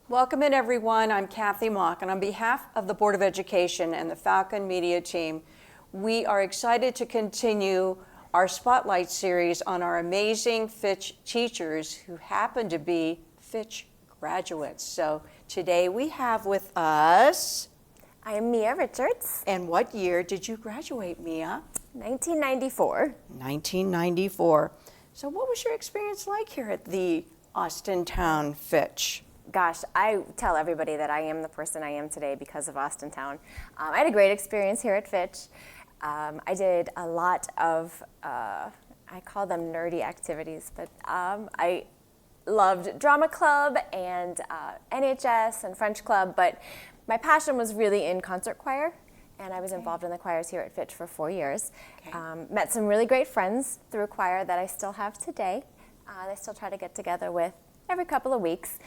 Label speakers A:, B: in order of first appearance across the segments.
A: Welcome in, everyone. I'm Kathy Mock, and on behalf of the Board of Education and the Falcon Media team, we are excited to continue our Spotlight series on our amazing Fitch teachers who happen to be Fitch graduates. So today we have with us...
B: I am Mia Richards.
A: And what year did you graduate, Mia?
B: 1994.
A: 1994. So what was your experience like here at the Austintown Fitch?
B: Gosh, I tell everybody that I am the person I am today because of Austintown. I had a great experience here at Fitch. I did a lot of, I call them nerdy activities, but I loved drama club and NHS and French club, but my passion was really in concert choir, and I was involved in the choirs here at Fitch for 4 years. Met some really great friends through choir that I still have today. I still try to get together with every couple of weeks.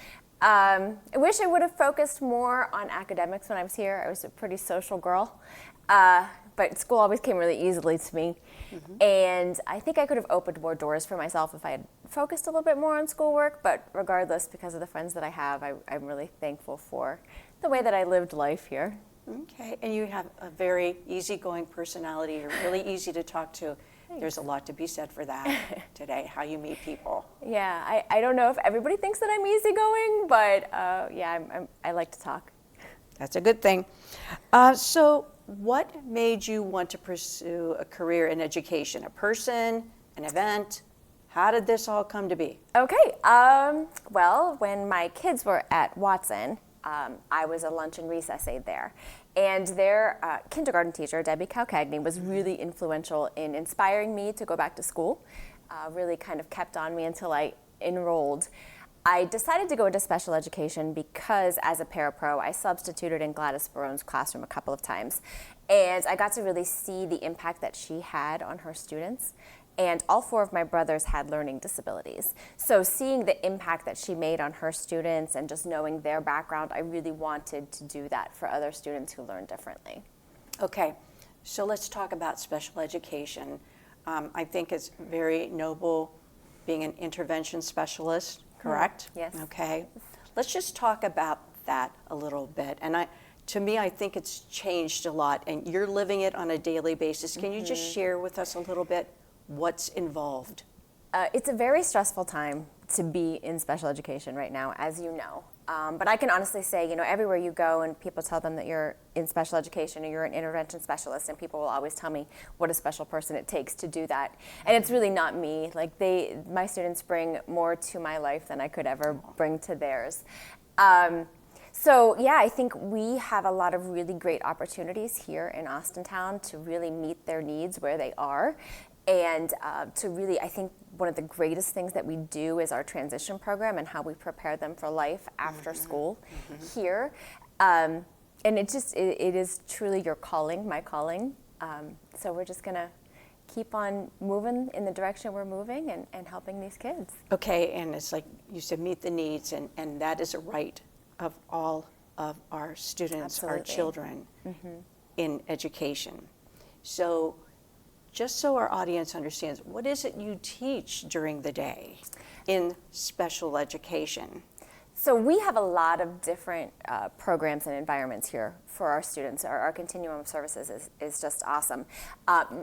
B: I wish I would have focused more on academics when I was here. I was a pretty social girl, but school always came really easily to me. And I think I could have opened more doors for myself if I had focused a little bit more on schoolwork, but regardless, because of the friends that I have, I'm really thankful for the way that I lived life here.
A: Okay, and you have a very easygoing personality. You're really easy to talk to. There's a lot to be said for that today, how you meet people.
B: Yeah, I don't know if everybody thinks that I'm easygoing, but yeah, I like to talk.
A: That's a good thing. So what made you want to pursue a career in education? A person, an event? How did this all come to be?
B: Okay, well, when my kids were at Watson, I was a lunch and recess aide there. And their kindergarten teacher, Debbie Calcagney, was really influential in inspiring me to go back to school, really kind of kept on me until I enrolled. I decided to go into special education because as a parapro, I substituted in Gladys Barone's classroom a couple of times. And I got to really see the impact that she had on her students. And all 4 of my brothers had learning disabilities. So seeing the impact that she made on her students and just knowing their background, I really wanted to do that for other students who learn differently.
A: Okay, so let's talk about special education. I think it's very noble being an intervention specialist, correct?
B: Yes.
A: Okay, let's just talk about that a little bit. And to me, I think it's changed a lot, and you're living it on a daily basis. Can you just share with us a little bit what's involved?
B: It's a very stressful time to be in special education right now, as you know. But I can honestly say, you know, everywhere you go and people tell them that you're in special education or you're an intervention specialist, and people will always tell me what a special person it takes to do that. And it's really not me. Like my students bring more to my life than I could ever bring to theirs. So yeah, I think we have a lot of really great opportunities here in Austintown to really meet their needs where they are. And to really, I think one of the greatest things that we do is our transition program and how we prepare them for life after school here. And it is truly your calling, my calling. So we're just gonna keep on moving in the direction we're moving and helping these kids.
A: Okay, and it's like you said, meet the needs, and that is a right of all of our students,
B: Absolutely.
A: our children in education. So just so our audience understands, what is it you teach during the day in special education?
B: So we have a lot of different programs and environments here for our students. Our continuum of services is just awesome.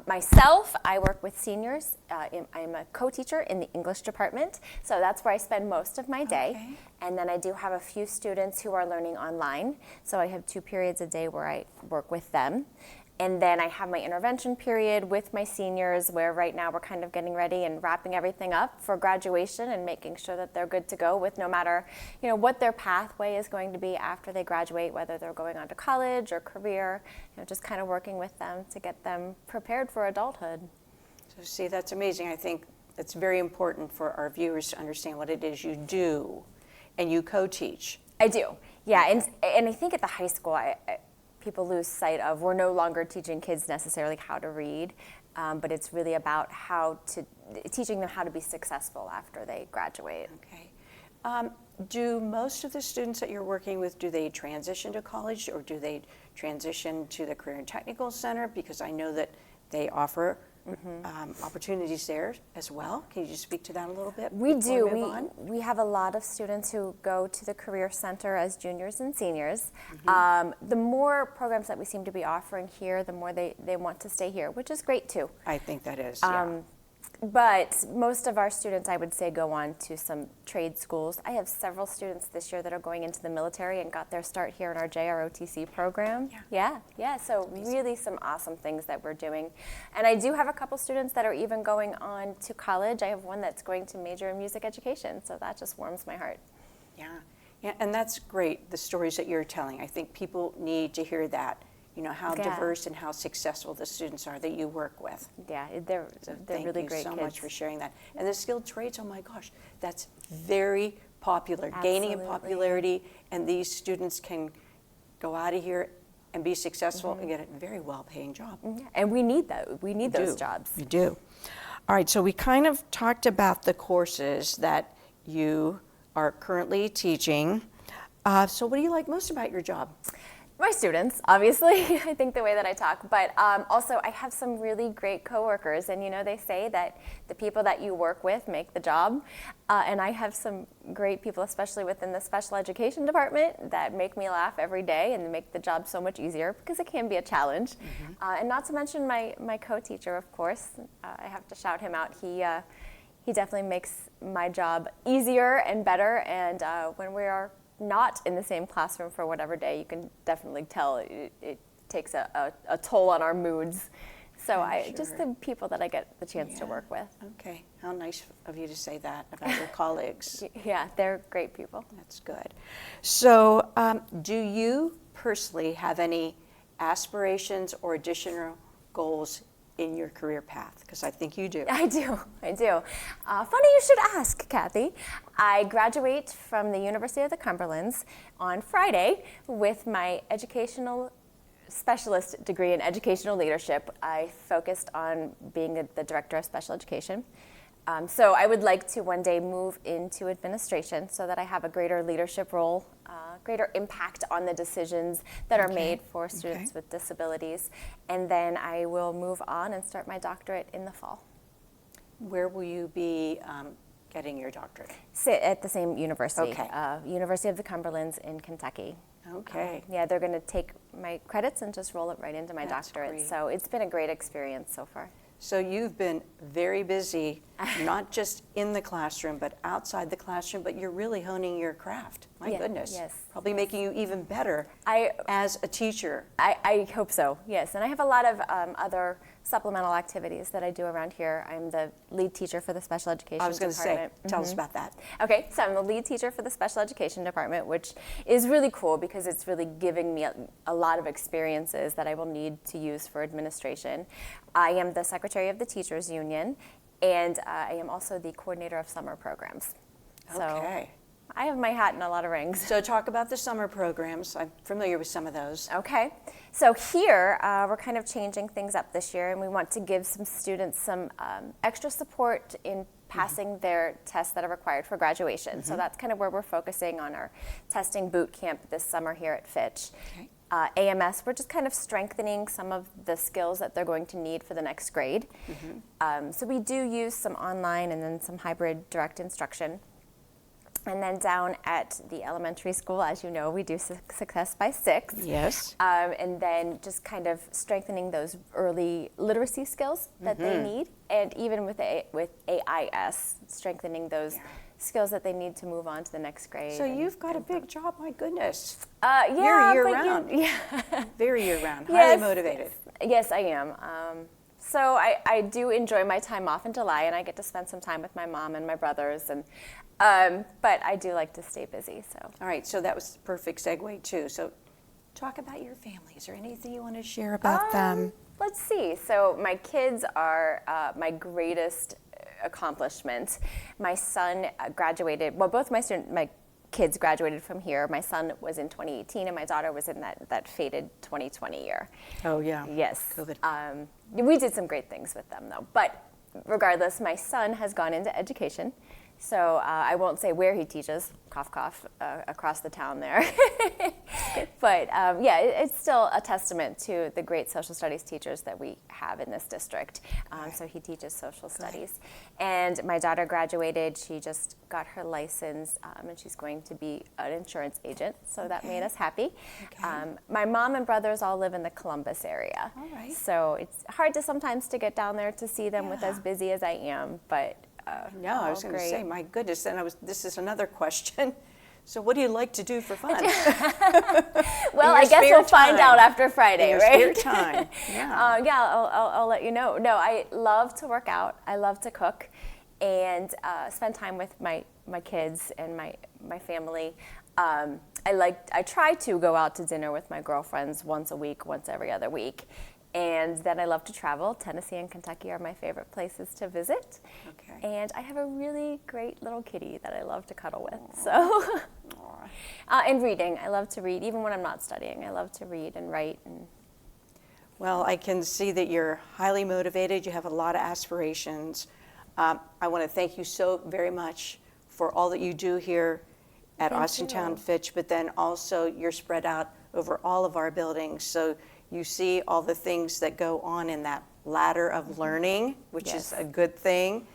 B: Myself, I work with seniors. I'm a co-teacher in the English department, so that's where I spend most of my day.
A: Okay.
B: And then I do have a few students who are learning online, so I have 2 periods a day where I work with them. And then I have my intervention period with my seniors, where right now we're kind of getting ready and wrapping everything up for graduation and making sure that they're good to go with no matter, you know, what their pathway is going to be after they graduate, whether they're going on to college or career, you know, just kind of working with them to get them prepared for adulthood.
A: So see, that's amazing. I think it's very important for our viewers to understand what it is you do, and you co-teach.
B: I do, yeah, and I think at the high school, people lose sight of we're no longer teaching kids necessarily how to read, but it's really about teaching them how to be successful after they graduate.
A: Okay. Do most of the students that you're working with, do they transition to college or do they transition to the Career and Technical Center? Because I know that they offer opportunities there as well. Can you just speak to that a little bit?
B: We
A: before
B: do.
A: we move on?
B: We have a lot of students who go to the Career Center as juniors and seniors. The more programs that we seem to be offering here, the more they want to stay here, which is great too.
A: I think that is, yeah.
B: But most of our students, I would say, go on to some trade schools. I have several students this year that are going into the military and got their start here in our JROTC program. Yeah. So really some awesome things that we're doing. And I do have a couple students that are even going on to college. I have one that's going to major in music education, so that just warms my heart.
A: Yeah, and that's great, the stories that you're telling. I think people need to hear that. You know, how diverse and how successful the students are that you work with.
B: Yeah, they're really great kids.
A: Thank you so much for sharing that. And the skilled trades, oh my gosh, that's very popular, gaining in popularity, and these students can go out of here and be successful and get a very well-paying job.
B: And we need that. We need those jobs.
A: We do. All right, so we kind of talked about the courses that you are currently teaching. So what do you like most about your job?
B: My students, obviously, I think the way that I talk, but also I have some really great coworkers, and you know, they say that the people that you work with make the job, and I have some great people, especially within the special education department, that make me laugh every day and make the job so much easier, because it can be a challenge. And not to mention my co-teacher, of course. I have to shout him out. He definitely makes my job easier and better, and when we are not in the same classroom for whatever day, you can definitely tell it takes a toll on our moods. So just the people that I get the chance to work with.
A: Okay, how nice of you to say that about your colleagues.
B: Yeah, they're great people.
A: That's good. So do you personally have any aspirations or additional goals in your career path? Because I think you do.
B: I do. Funny you should ask, Kathy. I graduate from the University of the Cumberlands on Friday with my educational specialist degree in educational leadership. I focused on being the director of special education. So I would like to one day move into administration so that I have a greater leadership role, greater impact on the decisions that are made for students with disabilities. And then I will move on and start my doctorate in the fall.
A: Where will you be getting your doctorate?
B: Sit at the same university,
A: Okay.
B: University of the Cumberlands in Kentucky.
A: Okay.
B: Yeah, they're going to take my credits and just roll it right into my doctorate.
A: Great.
B: So it's been a great experience so far.
A: So you've been very busy, not just in the classroom, but outside the classroom, but you're really honing your craft. My goodness.
B: Yes.
A: Probably making you even better as a teacher.
B: I hope so, yes. And I have a lot of other supplemental activities that I do around here. I'm the lead teacher for the special education department.
A: I was going to say, tell us about that.
B: Okay, so I'm the lead teacher for the special education department, which is really cool because it's really giving me a lot of experiences that I will need to use for administration. I am the secretary of the Teachers Union, and I am also the coordinator of summer programs. So
A: Okay.
B: I have my hat in a lot of rings.
A: So talk about the summer programs. I'm familiar with some of those.
B: Okay, so here we're kind of changing things up this year, and we want to give some students some extra support in passing their tests that are required for graduation. So that's kind of where we're focusing on our testing boot camp this summer here at Fitch.
A: Okay.
B: AMS, we're just kind of strengthening some of the skills that they're going to need for the next grade. So we do use some online and then some hybrid direct instruction. And then down at the elementary school, as you know, we do Success by 6.
A: Yes.
B: And then just kind of strengthening those early literacy skills that they need. And even with AIS, strengthening those skills that they need to move on to the next grade.
A: So you've got a big job, my goodness.
B: Yeah,
A: You're year-round. Very year-round, highly motivated.
B: Yes, I am. So I do enjoy my time off in July, and I get to spend some time with my mom and my brothers. And but I do like to stay busy. So.
A: All right, so that was the perfect segue too. So talk about your family. Is there anything you want to share about them?
B: Let's see. So my kids are my greatest accomplishment. My son graduated, well, both my kids graduated from here. My son was in 2018, and my daughter was in that fated 2020 year.
A: Oh, yeah.
B: Yes.
A: COVID.
B: We did some great things with them, though. But regardless, my son has gone into education. So I won't say where he teaches, cough, cough, across the town there. But yeah, it's still a testament to the great social studies teachers that we have in this district. So he teaches social studies. And my daughter graduated. She just got her license, and she's going to be an insurance agent. So that made us happy. My mom and brothers all live in the Columbus area.
A: All right.
B: So it's hard to sometimes to get down there to see them with as busy as I am, but
A: No, I was going to say, my goodness, then this is another question. So what do you like to do for fun?
B: Well, I guess we'll find out after Friday,
A: in your
B: right?
A: spare time. Yeah.
B: I'll let you know. No, I love to work out. I love to cook and spend time with my kids and my family. I try to go out to dinner with my girlfriends once a week, once every other week. And then I love to travel. Tennessee and Kentucky are my favorite places to visit.
A: Okay.
B: And I have a really great little kitty that I love to cuddle with. So, and reading. I love to read, even when I'm not studying. I love to read and write.
A: Well, I can see that you're highly motivated. You have a lot of aspirations. I want to thank you so very much for all that you do here at Austintown Fitch, but then also you're spread out over all of our buildings. So you see all the things that go on in that ladder of learning, which is a good thing.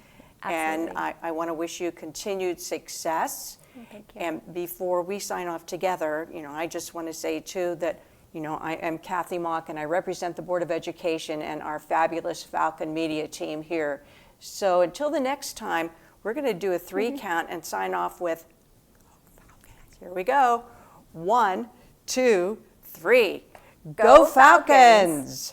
B: Absolutely.
A: And I want to wish you continued success.
B: Thank you.
A: And before we sign off together, I just want to say too that, I am Kathy Mock and I represent the Board of Education and our fabulous Falcon Media team here. So until the next time, we're going to do a 3 count and sign off with, here we go, 1, 2, 3. Go Falcons!